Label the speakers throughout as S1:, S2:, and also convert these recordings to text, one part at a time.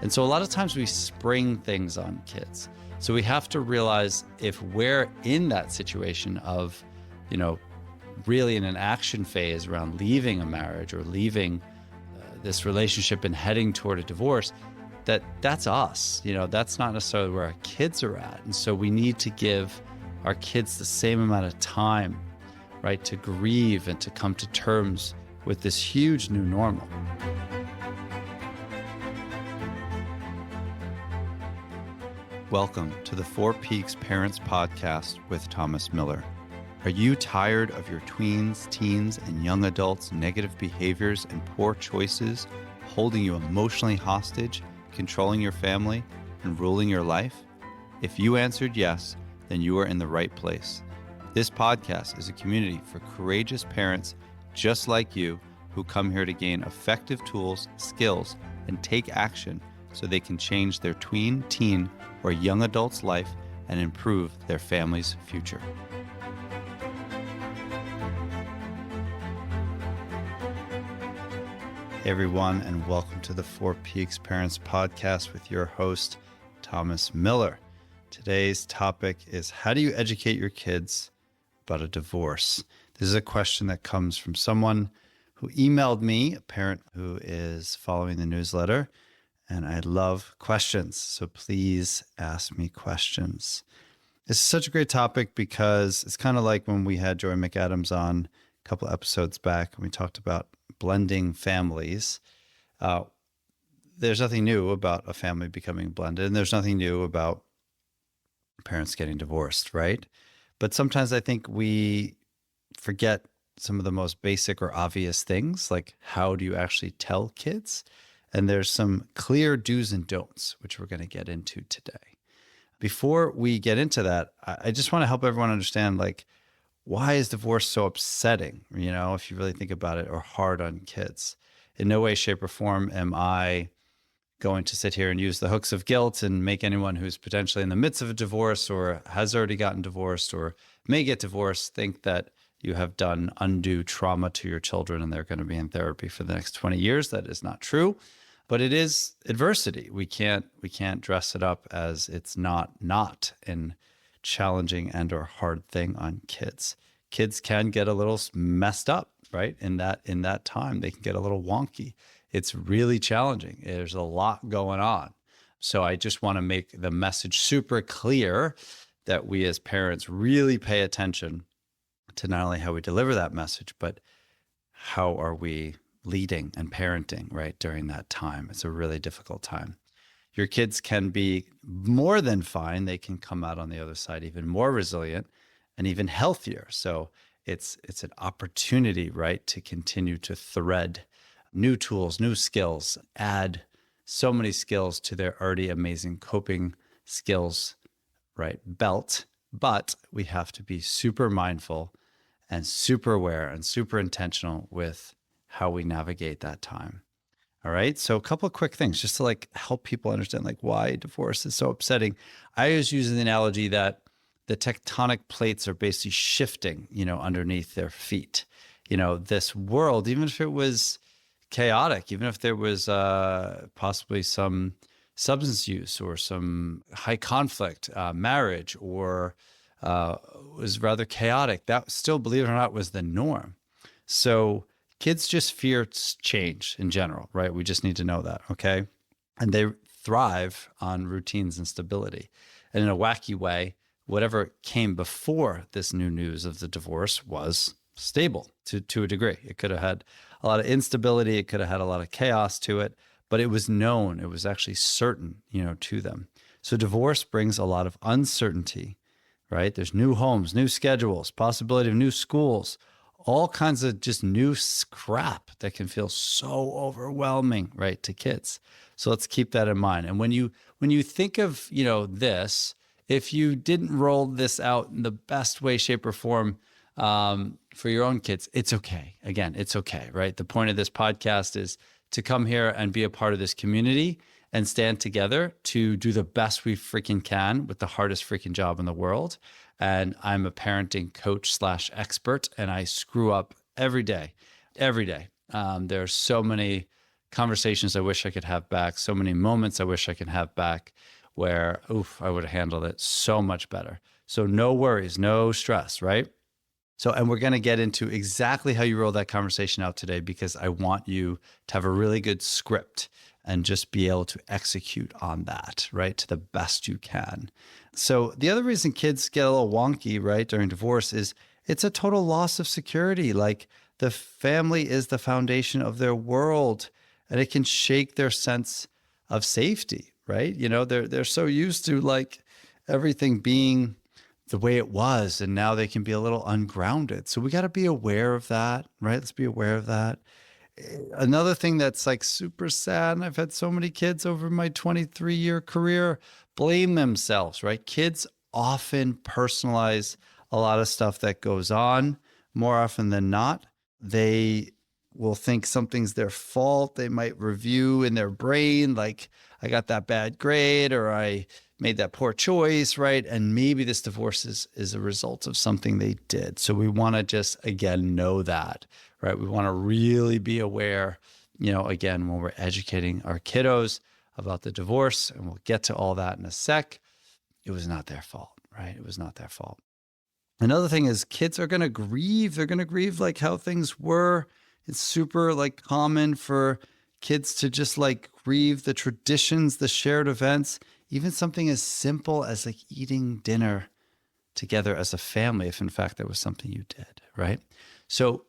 S1: And so a lot of times we spring things on kids. So we have to realize if we're in that situation of, really in an action phase around leaving a marriage or leaving this relationship and heading toward a divorce, that's us. That's not necessarily where our kids are at. And so we need to give our kids the same amount of time, right, to grieve and to come to terms with this huge new normal. Welcome to the Four Peaks Parents Podcast with Thomas Miller. Are you tired of your tweens, teens, and young adults' negative behaviors and poor choices holding you emotionally hostage, controlling your family, and ruling your life? If you answered yes, then you are in the right place. This podcast is a community for courageous parents just like you who come here to gain effective tools, skills, and take action so they can change their tween, teen, or young adult's life and improve their family's future. Hey everyone, and welcome to the Four Peaks Parents Podcast with your host, Thomas Miller. Today's topic is, how do you educate your kids about a divorce? This is a question that comes from someone who emailed me, a parent who is following the newsletter, and I love questions, so please ask me questions. This is such a great topic because it's kind of like when we had Joy McAdams on a couple episodes back and we talked about blending families. There's nothing new about a family becoming blended, and there's nothing new about parents getting divorced, right? But sometimes I think we forget some of the most basic or obvious things, like how do you actually tell kids? And there's some clear do's and don'ts, which we're going to get into today. Before we get into that, I just want to help everyone understand, like, why is divorce so upsetting, if you really think about it, or hard on kids? In no way, shape, or form am I going to sit here and use the hooks of guilt and make anyone who's potentially in the midst of a divorce or has already gotten divorced or may get divorced think that you have done undue trauma to your children and they're going to be in therapy for the next 20 years. That is not true. But it is adversity. We can't dress it up as it's not an challenging and or hard thing on kids. Kids can get a little messed up, right? In that time, they can get a little wonky. It's really challenging. There's a lot going on. So I just want to make the message super clear that we as parents really pay attention to not only how we deliver that message, but how are we leading and parenting, right, during that time. It's a really difficult time. Your kids can be more than fine. They can come out on the other side even more resilient and even healthier. So it's an opportunity, right, to continue to thread new tools, new skills, add so many skills to their already amazing coping skills, right, belt. But we have to be super mindful and super aware and super intentional with how we navigate that time. All right. So a couple of quick things just to help people understand why divorce is so upsetting. I always use the analogy that the tectonic plates are basically shifting, underneath their feet. This world, even if it was chaotic, even if there was possibly some substance use or some high conflict marriage or was rather chaotic, that still, believe it or not, was the norm. So kids just fear change in general, right? We just need to know that, okay? And they thrive on routines and stability. And in a wacky way, whatever came before this new news of the divorce was stable to a degree. It could have had a lot of instability. It could have had a lot of chaos to it, but it was known. It was actually certain, to them. So divorce brings a lot of uncertainty, right? There's new homes, new schedules, possibility of new schools, all kinds of just new crap that can feel so overwhelming, right, to kids. So let's keep that in mind. And when you think of, this, if you didn't roll this out in the best way, shape, or form for your own kids, it's okay. Again, it's okay, right? The point of this podcast is to come here and be a part of this community and stand together to do the best we freaking can with the hardest freaking job in the world. And I'm a parenting coach / expert, and I screw up every day. There's so many conversations I wish I could have back, so many moments I wish I could have back where, oof, I would have handled it so much better. So no worries, no stress, right? So, and we're going to get into exactly how you roll that conversation out today, because I want you to have a really good script and just be able to execute on that, right, to the best you can. So the other reason kids get a little wonky, right, during divorce is it's a total loss of security. Like, the family is the foundation of their world, and it can shake their sense of safety, right? You know, they're so used to like everything being the way it was, and now they can be a little ungrounded. So we got to be aware of that, right? Let's be aware of that. Another thing that's like super sad, and I've had so many kids over my 23-year career blame themselves, right? Kids often personalize a lot of stuff that goes on. More often than not, they will think something's their fault. They might review in their brain, like, I got that bad grade, or I made that poor choice, right? And maybe this divorce is a result of something they did. So we want to just, again, know that, right? We want to really be aware, you know, again, when we're educating our kiddos about the divorce, and we'll get to all that in a sec, it was not their fault, right? It was not their fault. Another thing is kids are going to grieve. They're going to grieve like how things were. It's super like common for kids to just like grieve the traditions, the shared events, even something as simple as like eating dinner together as a family, if in fact that was something you did, right? So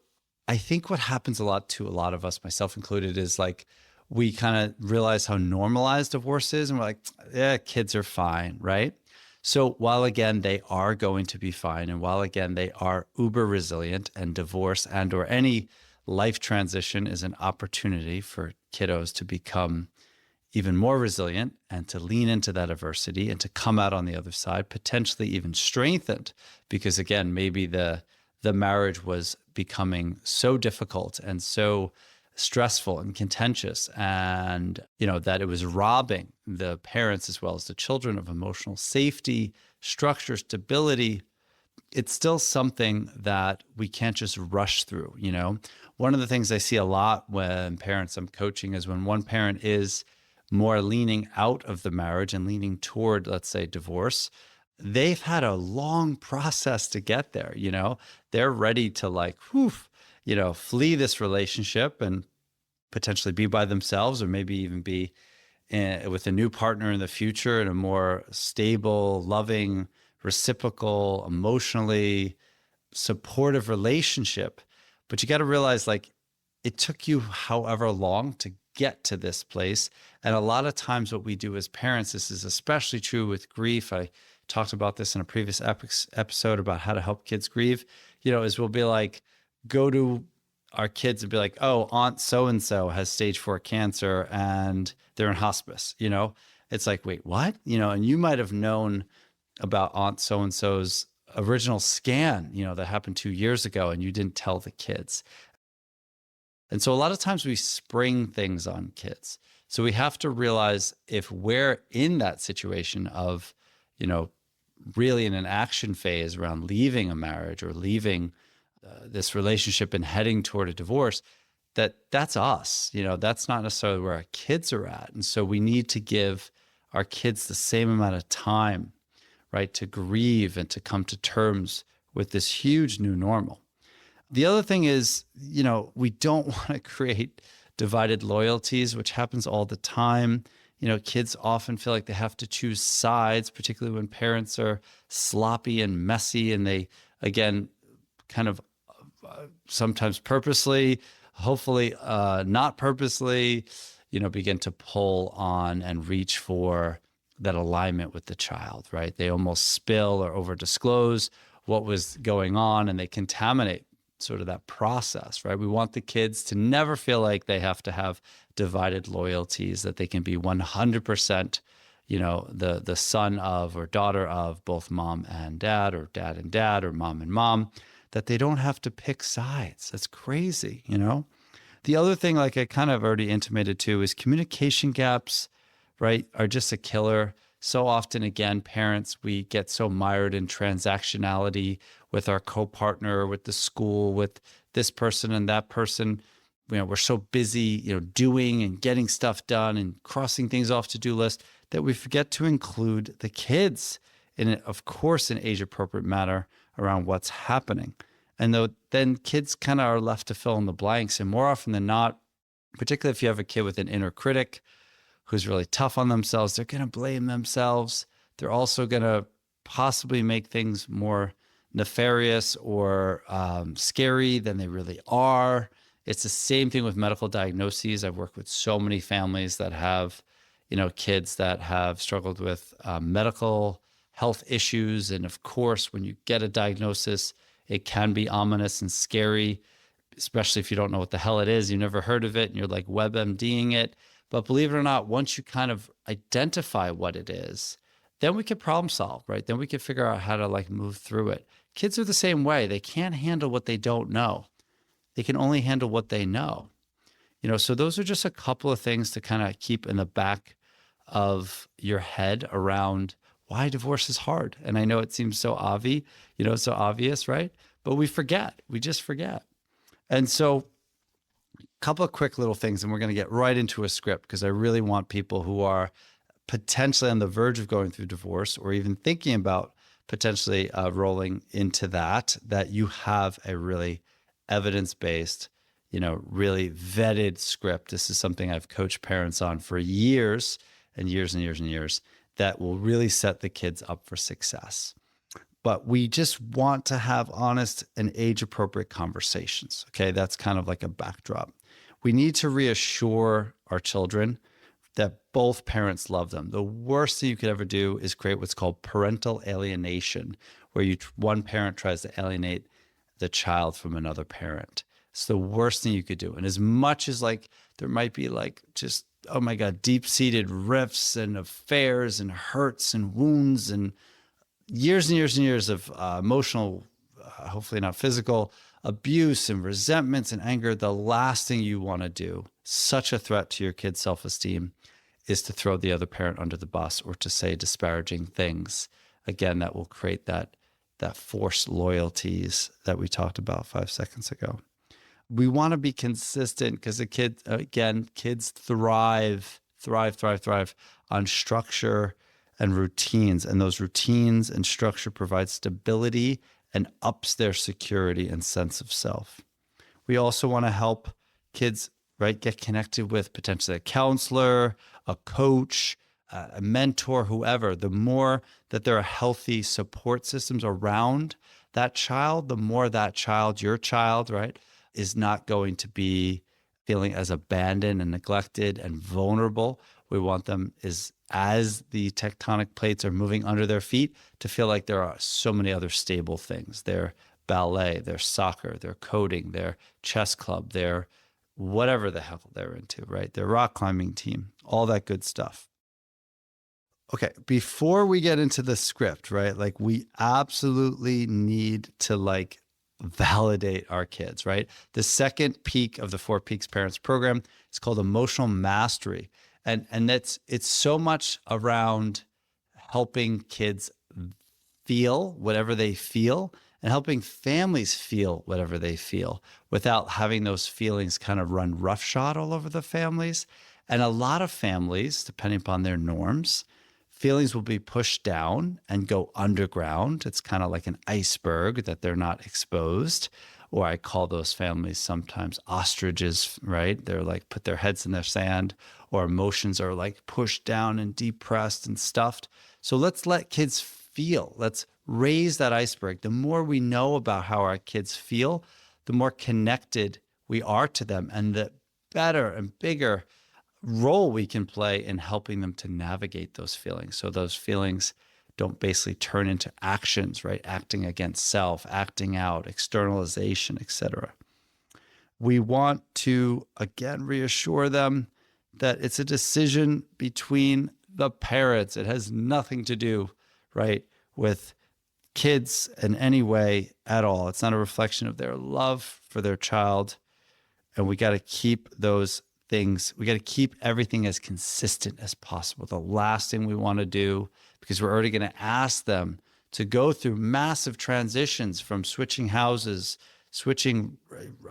S1: I think what happens a lot to a lot of us, myself included, is like we kind of realize how normalized divorce is, and we're like, yeah, kids are fine, right? So while again, they are going to be fine, and while again, they are uber resilient, and divorce and or any life transition is an opportunity for kiddos to become even more resilient and to lean into that adversity and to come out on the other side, potentially even strengthened, because again, maybe the marriage was becoming so difficult and so stressful and contentious, and you know that it was robbing the parents as well as the children of emotional safety, structure, stability. It's still something that we can't just rush through. You know, one of the things I see a lot when parents I'm coaching is when one parent is more leaning out of the marriage and leaning toward, let's say, divorce, they've had a long process to get there. You know, they're ready to like, you know, flee this relationship and potentially be by themselves, or maybe even be with a new partner in the future in a more stable, loving, reciprocal, emotionally supportive relationship. But you got to realize, like, it took you however long to get to this place. And a lot of times what we do as parents, this is especially true with grief. I talked about this in a previous episode about how to help kids grieve, you know, is we'll be like, go to our kids and be like, oh, Aunt so-and-so has stage 4 cancer and they're in hospice, you know? It's like, wait, what? You know, and you might have known about Aunt so-and-so's original scan, you know, that happened 2 years ago, and you didn't tell the kids. And so a lot of times we spring things on kids. So we have to realize, if we're in that situation of, you know, really in an action phase around leaving a marriage or leaving this relationship and heading toward a divorce, that's us. You know, that's not necessarily where our kids are at. And so we need to give our kids the same amount of time, right, to grieve and to come to terms with this huge new normal. The other thing is, you know, we don't want to create divided loyalties, which happens all the time. You know, kids often feel like they have to choose sides, particularly when parents are sloppy and messy, and they, again, kind of sometimes purposely, hopefully not purposely, you know, begin to pull on and reach for that alignment with the child, right? They almost spill or over disclose what was going on, and they contaminate sort of that process, right? We want the kids to never feel like they have to have divided loyalties, that they can be 100%, you know, the son of or daughter of both mom and dad, or dad and dad, or mom and mom, that they don't have to pick sides. That's crazy, you know? The other thing, like I kind of already intimated to, is communication gaps, right, are just a killer. So often, again, parents, we get so mired in transactionality with our co-partner, with the school, with this person and that person, we're so busy, doing and getting stuff done and crossing things off to-do list that we forget to include the kids in, of course, an age-appropriate manner around what's happening. And then kids kind of are left to fill in the blanks. And more often than not, particularly if you have a kid with an inner critic who's really tough on themselves, they're going to blame themselves. They're also going to possibly make things more nefarious or scary than they really are. It's the same thing with medical diagnoses. I've worked with so many families that have, kids that have struggled with medical health issues. And of course, when you get a diagnosis, it can be ominous and scary, especially if you don't know what the hell it is. You never heard of it and you're like WebMDing it. But believe it or not, once you kind of identify what it is, then we can problem solve, right? Then we can figure out how to move through it. Kids are the same way. They can't handle what they don't know. They can only handle what they know. So those are just a couple of things to kind of keep in the back of your head around why divorce is hard. And I know it seems so obvious, right? But we forget. We just forget. And so a couple of quick little things, and we're going to get right into a script because I really want people who are potentially on the verge of going through divorce or even thinking about potentially rolling into that you have a really evidence-based, really vetted script. This is something I've coached parents on for years and years and years and years that will really set the kids up for success. But we just want to have honest and age-appropriate conversations, okay? That's kind of like a backdrop. We need to reassure our children that both parents love them. The worst thing you could ever do is create what's called parental alienation, where one parent tries to alienate the child from another parent. It's the worst thing you could do. And as much as there might be just, oh my God, deep-seated rifts and affairs and hurts and wounds and years and years and years of emotional, hopefully not physical, abuse and resentments and anger, the last thing you want to do, such a threat to your kid's self-esteem, is to throw the other parent under the bus or to say disparaging things. Again, that will create that forced loyalties that we talked about 5 seconds ago. We want to be consistent because kids thrive on structure and routines. And those routines and structure provide stability and ups their security and sense of self. We also want to help kids, get connected with potentially a counselor, a coach, a mentor, whoever. The more that there are healthy support systems around that child, the more that child, your child, is not going to be feeling as abandoned and neglected and vulnerable. We want them as the tectonic plates are moving under their feet to feel like there are so many other stable things. Their ballet, their soccer, their coding, their chess club, their whatever the hell they're into, their rock climbing team, all that good stuff. Okay, before we get into the script, we absolutely need to validate our kids, The second peak of the 4 Peaks Parents program is called emotional mastery. And it's so much around helping kids feel whatever they feel and helping families feel whatever they feel without having those feelings kind of run roughshod all over the families. And a lot of families, depending upon their norms, feelings will be pushed down and go underground. It's kind of like an iceberg that they're not exposed. Or I call those families sometimes ostriches, They're put their heads in the sand, or emotions are pushed down and depressed and stuffed. So let's let kids feel. Let's raise that iceberg. The more we know about how our kids feel, the more connected we are to them, and the better and bigger role we can play in helping them to navigate those feelings. So those feelings don't basically turn into actions, Acting against self, acting out, externalization, etc. We want to, again, reassure them that it's a decision between the parents. It has nothing to do, with kids in any way at all. It's not a reflection of their love for their child. And we got to keep those things, we got to keep everything as consistent as possible. The last thing we want to do, because we're already going to ask them to go through massive transitions from switching houses switching,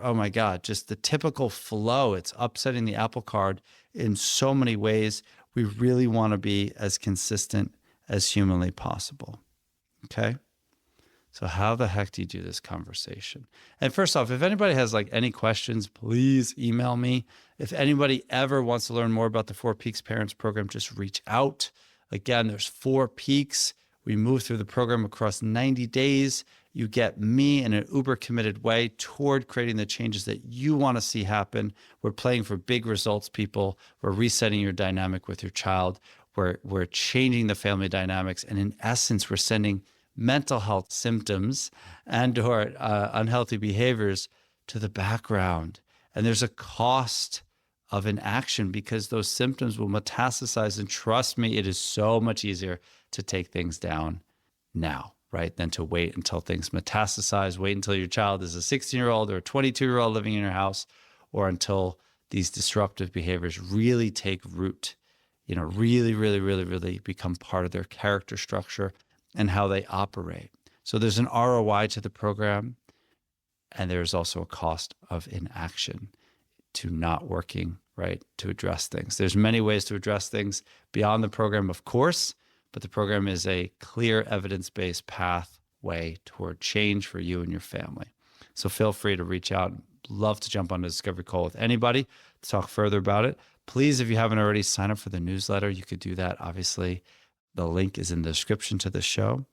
S1: oh my God, just the typical flow. It's upsetting the apple cart in so many ways. We really want to be as consistent as humanly possible. Okay? So how the heck do you do this conversation? And first off, if anybody has like any questions, please email me. If anybody ever wants to learn more about the 4 Peaks Parents Program, just reach out. Again, there's 4 peaks. We move through the program across 90 days. You get me in an uber committed way toward creating the changes that you want to see happen. We're playing for big results, people. We're resetting your dynamic with your child. We're changing the family dynamics. And in essence, we're sending mental health symptoms and or unhealthy behaviors to the background. And there's a cost of inaction because those symptoms will metastasize. And trust me, it is so much easier to take things down now, right, than to wait until things metastasize, wait until your child is a 16-year-old or a 22-year-old living in your house, or until these disruptive behaviors really take root, really become part of their character structure and how they operate. So there's an ROI to the program, and there's also a cost of inaction to not working, right, to address things. There's many ways to address things beyond the program, of course, but the program is a clear evidence-based pathway toward change for you and your family. So feel free to reach out. Love to jump on a discovery call with anybody to talk further about it. Please, if you haven't already, sign up for the newsletter. You could do that, obviously. The link is in the description to the show.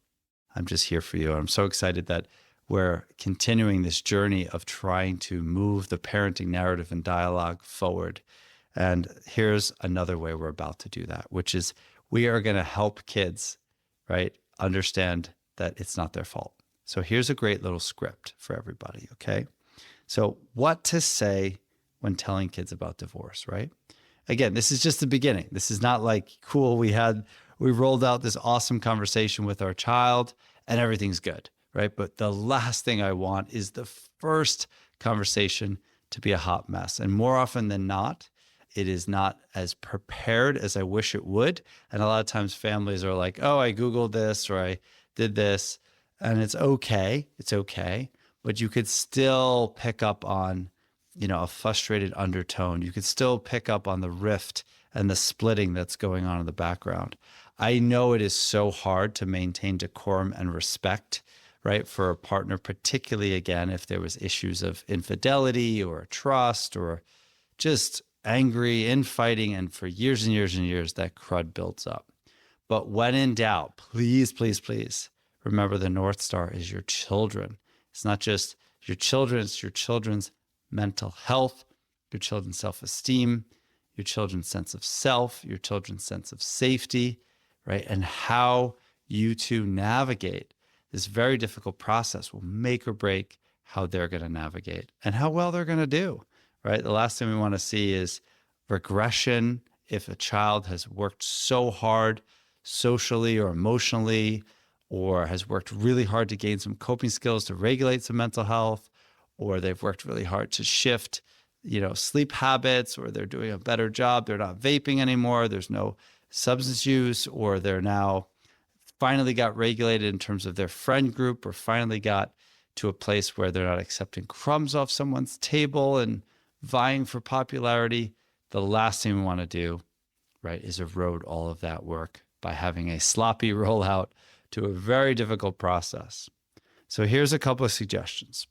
S1: I'm just here for you. I'm so excited that we're continuing this journey of trying to move the parenting narrative and dialogue forward. And here's another way we're about to do that, which is we are going to help kids, right, understand that it's not their fault. So here's a great little script for everybody, okay? So what to say when telling kids about divorce, right? Again, this is just the beginning. This is not like, cool, we rolled out this awesome conversation with our child and everything's good, right? But the last thing I want is the first conversation to be a hot mess. And more often than not, it is not as prepared as I wish it would. And a lot of times families are like, oh, I Googled this or I did this. And it's okay. It's okay. But you could still pick up on, a frustrated undertone. You could still pick up on the rift and the splitting that's going on in the background. I know it is so hard to maintain decorum and respect, right, for a partner, particularly, again, if there was issues of infidelity or trust or just angry infighting, and for years and years and years, that crud builds up. But when in doubt, please, please, please remember the North Star is your children. It's not just your children, it's your children's mental health, your children's self-esteem, your children's sense of self, your children's sense of safety, right? And how you two navigate this very difficult process will make or break how they're going to navigate and how well they're going to do, right? The last thing we want to see is regression. If a child has worked so hard socially or emotionally, or has worked really hard to gain some coping skills to regulate some mental health, or they've worked really hard to shift, sleep habits, or they're doing a better job. They're not vaping anymore. There's no substance use, or they're now finally got regulated in terms of their friend group, or finally got to a place where they're not accepting crumbs off someone's table and vying for popularity. The last thing we want to do, right, is erode all of that work by having a sloppy rollout to a very difficult process. So here's a couple of suggestions.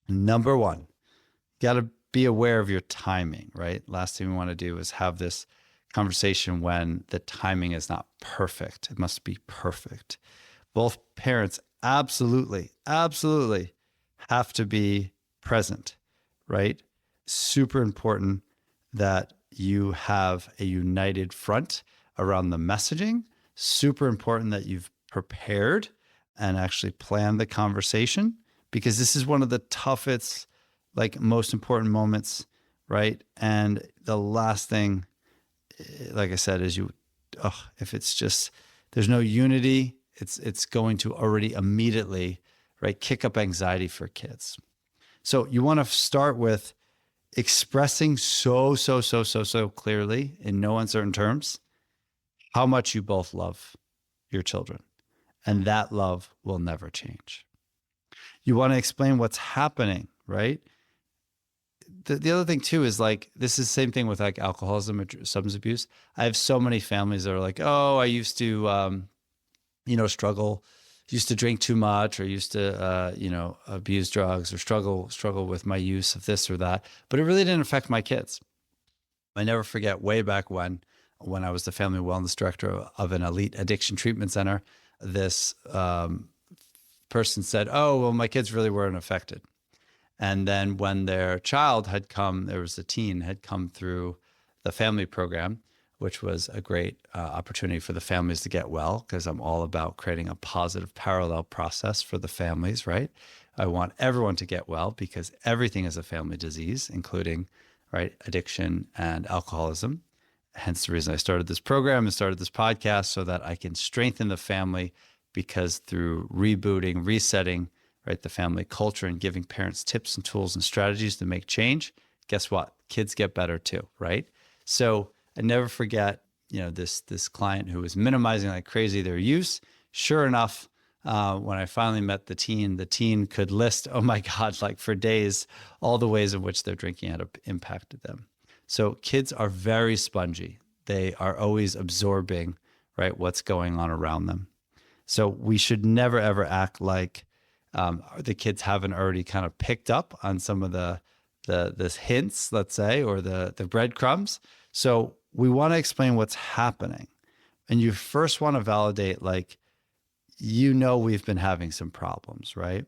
S1: Number one, you got to be aware of your timing, right? Last thing we want to do is have this conversation when the timing is not perfect. It must be perfect. Both parents absolutely have to be present, right? Super important that you have a united front around the messaging. Super important that you've prepared and actually planned the conversation, because this is one of the toughest, most important moments, right? And the last thing, like I said, is if it's just, there's no unity, it's going to already immediately, right, kick up anxiety for kids. So you want to start with expressing so clearly in no uncertain terms how much you both love your children. And that love will never change. You want to explain what's happening, right? The other thing too is like, this is the same thing with like alcoholism or substance abuse. I have so many families that are like, oh, I used to, struggle, used to drink too much, or used to, abuse drugs, or struggle with my use of this or that. But it really didn't affect my kids. I never forget way back when I was the family wellness director of an elite addiction treatment center, this person said, oh, well, my kids really weren't affected. And then when their child had come, there was a teen had come through the family program, which was a great opportunity for the families to get well, because I'm all about creating a positive parallel process for the families, right? I want everyone to get well because everything is a family disease, including, right, addiction and alcoholism. Hence the reason I started this program and started this podcast, so that I can strengthen the family, because through rebooting, resetting, right, the family culture and giving parents tips and tools and strategies to make change, guess what? Kids get better too, right? So I never forget, this client who was minimizing like crazy their use. Sure enough, when I finally met the teen could list, oh my God, like for days, all the ways in which their drinking had impacted them. So kids are very spongy. They are always absorbing, right, what's going on around them. So we should never, ever act like the kids haven't already kind of picked up on some of the hints, let's say, or the breadcrumbs. So we want to explain what's happening. And you first want to validate, like, we've been having some problems, right?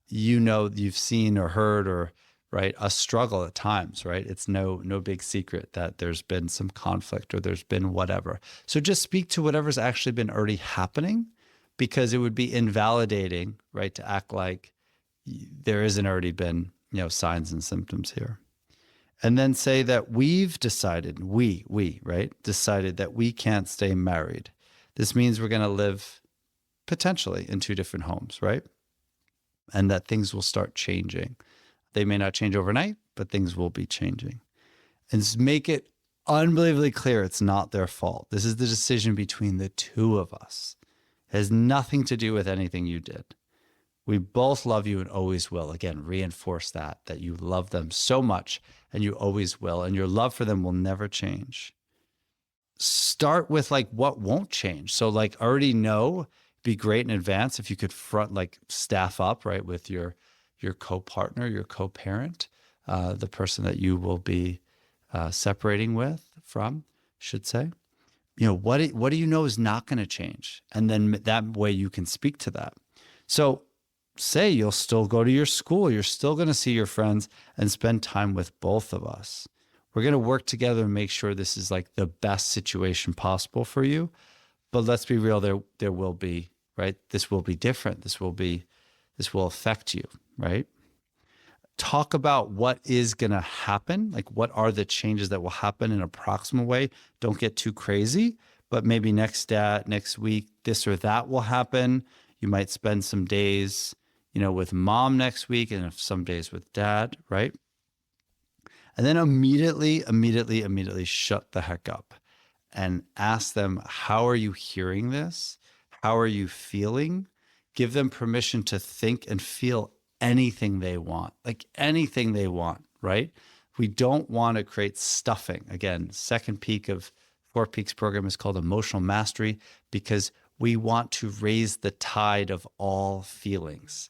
S1: You've seen or heard or, right, a struggle at times, right? It's no big secret that there's been some conflict or there's been whatever. So just speak to whatever's actually been already happening, because it would be invalidating, right, to act like there isn't already been, signs and symptoms here. And then say that we've decided, right, decided that we can't stay married. This means we're going to live potentially in two different homes, right? And that things will start changing. They may not change overnight, but things will be changing. And just make it unbelievably clear it's not their fault. This is the decision between the two of us. It has nothing to do with anything you did. We both love you and always will. Again, reinforce that you love them so much and you always will. And your love for them will never change. Start with like what won't change. So like already know, be great in advance if you could staff up, right, with your co-partner, your co-parent, the person that you will be separating from, should say. What do you know is not going to change? And then that way you can speak to that. So say you'll still go to your school. You're still going to see your friends and spend time with both of us. We're going to work together and make sure this is like the best situation possible for you. But let's be real, there will be, right? This will be different. This will affect you, right? Talk about what is going to happen. Like, what are the changes that will happen in a proximal way? Don't get too crazy, but maybe next week, this or that will happen. You might spend some days, with mom next week and some days with dad, right? And then immediately shut the heck up and ask them, how are you hearing this? How are you feeling? Give them permission to think and feel anything they want, like anything they want, right? We don't want to create stuffing. Again, second peak of 4 Peaks program is called emotional mastery, because we want to raise the tide of all feelings,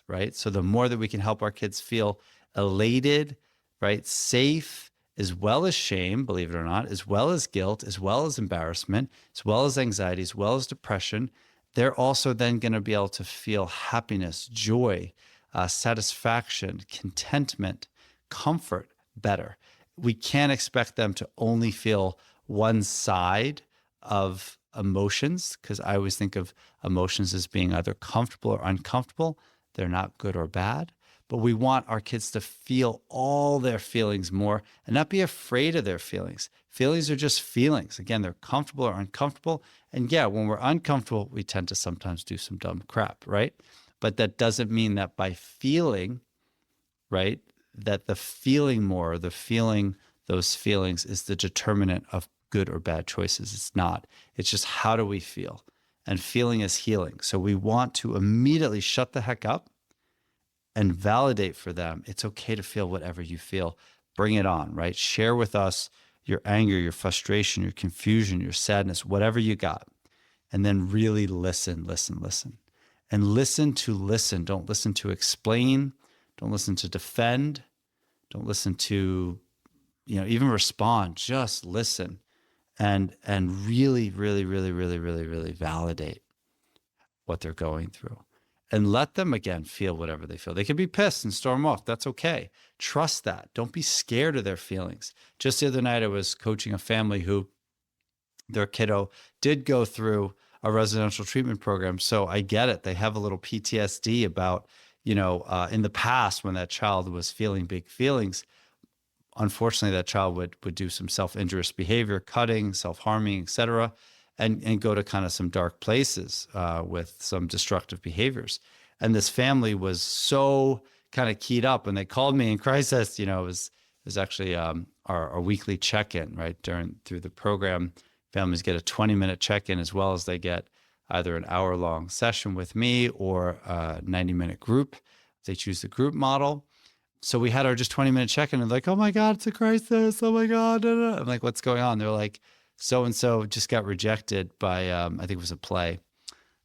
S1: right? So the more that we can help our kids feel elated, right, safe, as well as shame, believe it or not, as well as guilt, as well as embarrassment, as well as anxiety, as well as depression, they're also then going to be able to feel happiness, joy, satisfaction, contentment, comfort better. We can't expect them to only feel one side of emotions, because I always think of emotions as being either comfortable or uncomfortable. They're not good or bad. But we want our kids to feel all their feelings more and not be afraid of their feelings. Feelings are just feelings. Again, they're comfortable or uncomfortable. And yeah, when we're uncomfortable, we tend to sometimes do some dumb crap, right? But that doesn't mean that by feeling, right, that the feeling more, the feeling those feelings is the determinant of good or bad choices. It's not. It's just, how do we feel? and feeling is healing. So we want to immediately shut the heck up and validate for them. It's okay to feel whatever you feel. Bring it on, right? Share with us your anger, your frustration, your confusion, your sadness, whatever you got. And then really listen. And listen to listen. Don't listen to explain. Don't listen to defend. Don't listen to, even respond. Just listen and really validate what they're going through. And let them, again, feel whatever they feel. They can be pissed and storm off. That's okay. Trust that. Don't be scared of their feelings. Just the other night, I was coaching a family who their kiddo did go through a residential treatment program. So I get it. They have a little PTSD about, in the past when that child was feeling big feelings, unfortunately, that child would do some self-injurious behavior, cutting, self-harming, et cetera, and go to kind of some dark places with some destructive behaviors. And this family was so kind of keyed up, and they called me in crisis. It was actually our weekly check-in, right? Through the program, families get a 20-minute check-in as well as they get either an hour-long session with me or a 90-minute group. They choose the group model. So we had our just 20-minute check-in and like, oh my God, it's a crisis. Oh my God. I'm like, what's going on? They're like, so-and-so just got rejected by, I think it was a play.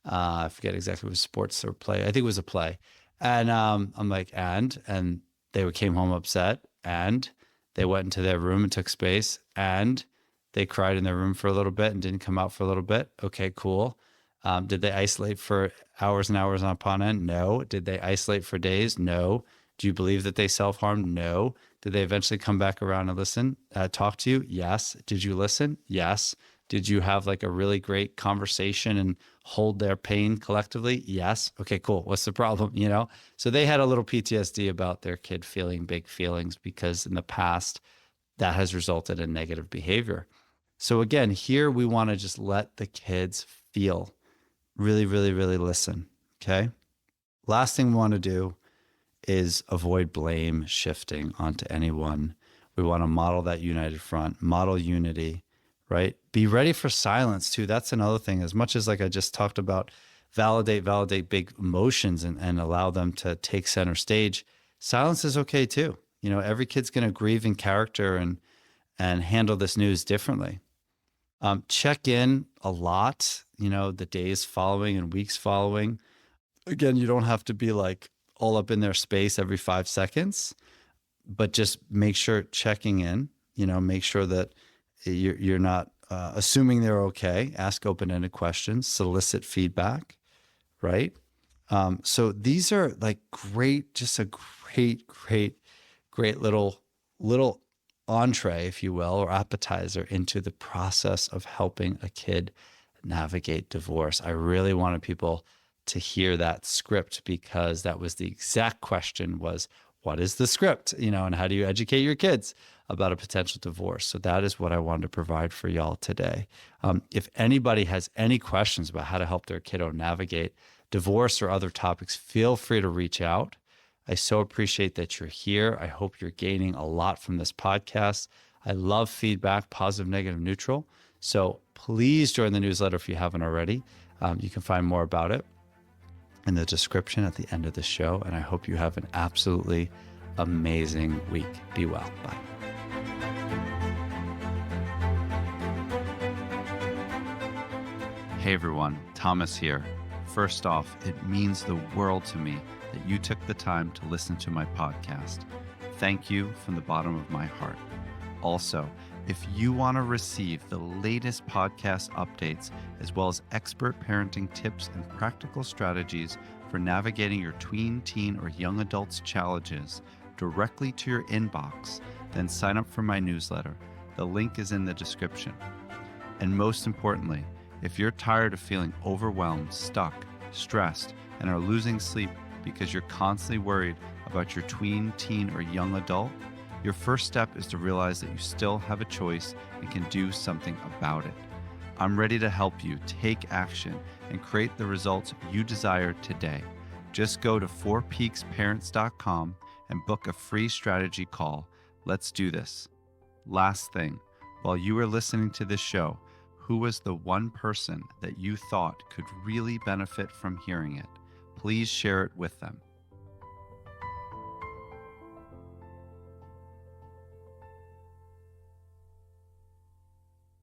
S1: I forget exactly if it was sports or play. I think it was a play. And I'm like, and they came home upset, and they went into their room and took space, and they cried in their room for a little bit and didn't come out for a little bit. Okay, cool. Did they isolate for hours and hours upon end? No. Did they isolate for days? No. Do you believe that they self-harmed? No. Did they eventually come back around and listen, talk to you? Yes. Did you listen? Yes. Did you have like a really great conversation and hold their pain collectively? Yes. Okay, cool. What's the problem? So they had a little PTSD about their kid feeling big feelings because in the past that has resulted in negative behavior. So again, here we want to just let the kids feel, really listen. Okay. Last thing we want to do is avoid blame shifting onto anyone. We want to model that united front, model unity, right? Be ready for silence too. That's another thing. As much as like I just talked about, validate big emotions and allow them to take center stage. Silence is okay too. Every kid's going to grieve in character and handle this news differently. Check in a lot, the days following and weeks following. Again, you don't have to be like all up in their space every 5 seconds, but just make sure checking in, make sure that you're not assuming they're okay. Ask open-ended questions, solicit feedback, right? So these are like just a great little entree, if you will, or appetizer into the process of helping a kid navigate divorce. I really wanted people to hear that script because that was the exact question was, what is the script? And how do you educate your kids about a potential divorce? So that is what I wanted to provide for y'all today. If anybody has any questions about how to help their kiddo navigate divorce or other topics, feel free to reach out. I so appreciate that you're here. I hope you're gaining a lot from this podcast. I love feedback, positive, negative, neutral. So please join the newsletter if you haven't already. You can find more about it in the description at the end of the show. And I hope you have an absolutely amazing week. Be well. Bye. Hey everyone, Thomas here. First off, it means the world to me that you took the time to listen to my podcast. Thank you from the bottom of my heart. Also, if you want to receive the latest podcast updates, as well as expert parenting tips and practical strategies for navigating your tween, teen, or young adults challenges directly to your inbox, then sign up for my newsletter. The link is in the description. And most importantly, if you're tired of feeling overwhelmed, stuck, stressed, and are losing sleep because you're constantly worried about your tween, teen, or young adult, your first step is to realize that you still have a choice and can do something about it. I'm ready to help you take action and create the results you desire today. Just go to 4peaksparents.com and book a free strategy call. Let's do this. Last thing, while you are listening to this show, who was the one person that you thought could really benefit from hearing it? Please share it with them.